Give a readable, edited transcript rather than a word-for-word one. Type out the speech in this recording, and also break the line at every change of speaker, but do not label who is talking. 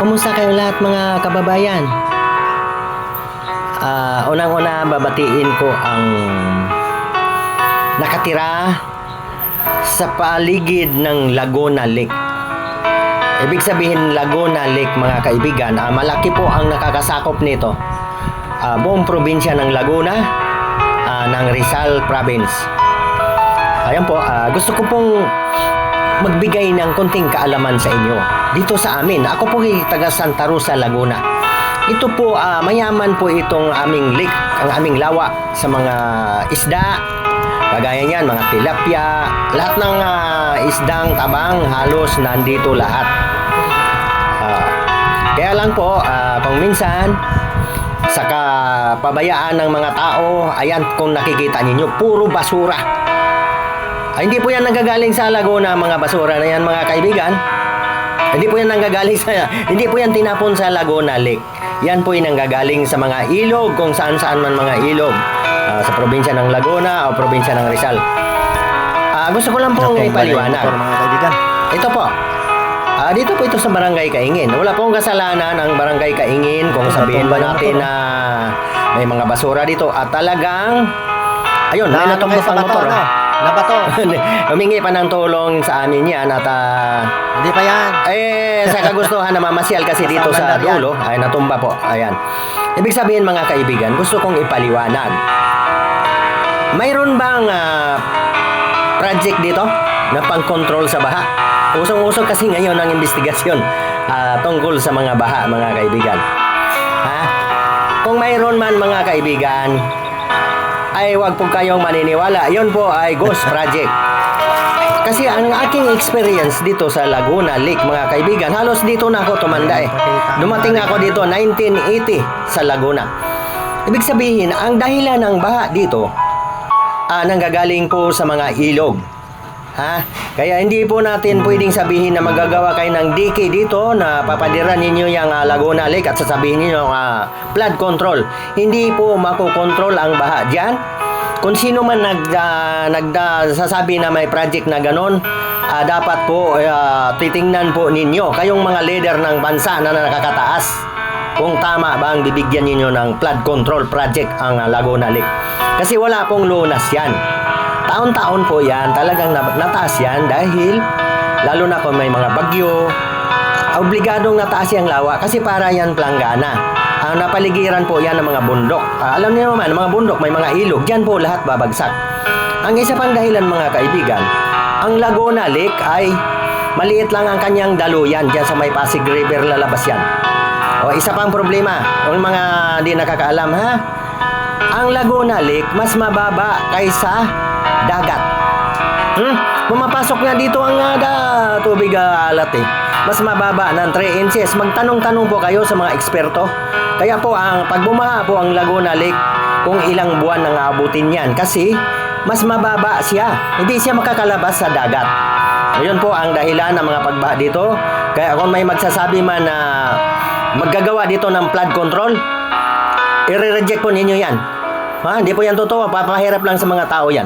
Kumusta kayo lahat mga kababayan? Unang-una babatiin ko ang nakatira sa paligid ng Laguna Lake. Ibig sabihin Laguna Lake mga kaibigan, malaki po ang nakakasakop nito. Buong probinsya ng Laguna, ng Rizal Province. Ayan po, gusto ko pong magbigay ng konting kaalaman sa inyo dito sa amin. Ako po ay taga Santa Rosa, Laguna. Ito po, mayaman po itong aming lake, ang aming lawa sa mga isda. Kagaya niyan, mga tilapia, lahat ng isdang tabang, halos nandito lahat. Kaya lang po, kung minsan, sa kapabayaan ng mga tao, ayan kung nakikita ninyo, puro basura. Hindi po yan nanggagaling sa Laguna, mga basura na yan mga kaibigan. Hindi po yan nanggagaling sa, hindi po yan tinapon sa Laguna Lake. Yan po yung nanggagaling sa mga ilog, kung saan-saan man mga ilog. Sa probinsya ng Laguna o probinsya ng Rizal. Gusto ko lang pong ipaliwanag.
Mga kaibigan.
Ito po. Dito po ito sa Barangay Kaingin. Wala pong kasalanan ang Barangay Kaingin kung sabihin ba natin na may mga basura dito. At talagang, ayun, may natumba pang motor.
Nabato.
Humingi pa ng tulong sa amin yan at
Hindi pa yan.
sa kagustuhan na mamasyal kasi dito sa dulo ay natumba po. Ayan. Ibig sabihin mga kaibigan, gusto kong ipaliwanag. Mayroon bang project dito na pang-control sa baha? Usong-usong kasi ngayon ang investigasyon tungkol sa mga baha mga kaibigan. Kung mayroon man mga kaibigan, ay wag po kayong maniniwala. Yon po ay ghost project. Kasi ang aking experience dito sa Laguna Lake, mga kaibigan, halos dito na ako tumanda eh. Dumating ako dito 1980 sa Laguna. Ibig sabihin, ang dahilan ng baha dito, nanggagaling po sa mga ilog. Kaya hindi po natin pwedeng sabihin na magagawa kayo ng dike dito na papadiran ninyo yung Laguna Lake at sasabihin ninyo flood control. Hindi po makokontrol ang baha dyan. Kung sino man nagsasabi na may project na ganon, dapat po titingnan po ninyo kayong mga leader ng bansa na nakakataas kung tama ba ang bibigyan ninyo ng flood control project ang Laguna Lake. Kasi wala pong lunas yan. Taon-taon po yan, talagang nataas yan dahil lalo na kung may mga bagyo, obligadong nataas yung lawa kasi para yan planggana. Ang napaligiran po yan ng mga bundok. Alam niyo naman, mga bundok, may mga ilog, dyan po lahat babagsak. Ang isa pang dahilan mga kaibigan, ang Laguna Lake ay maliit lang ang kanyang daluyan, dyan sa may Pasig River lalabas yan. O isa pang problema, kung mga di nakakaalam ang Laguna Lake mas mababa kaysa dagat. Pumapasok nga dito ang tubig alat eh. Mas mababa ng 3 inches. Magtanong-tanong po kayo sa mga eksperto. Kaya po pag bumaha po ang Laguna Lake, kung ilang buwan nang aabutin yan kasi mas mababa siya. Hindi siya makakalabas sa dagat. Ayun po ang dahilan ng mga pagbaha dito. Kaya kung may magsasabi man na maggagawa dito ng flood control, i-reject po ninyo yan. Hindi po yan totoo. Papahirap lang sa mga tao yan.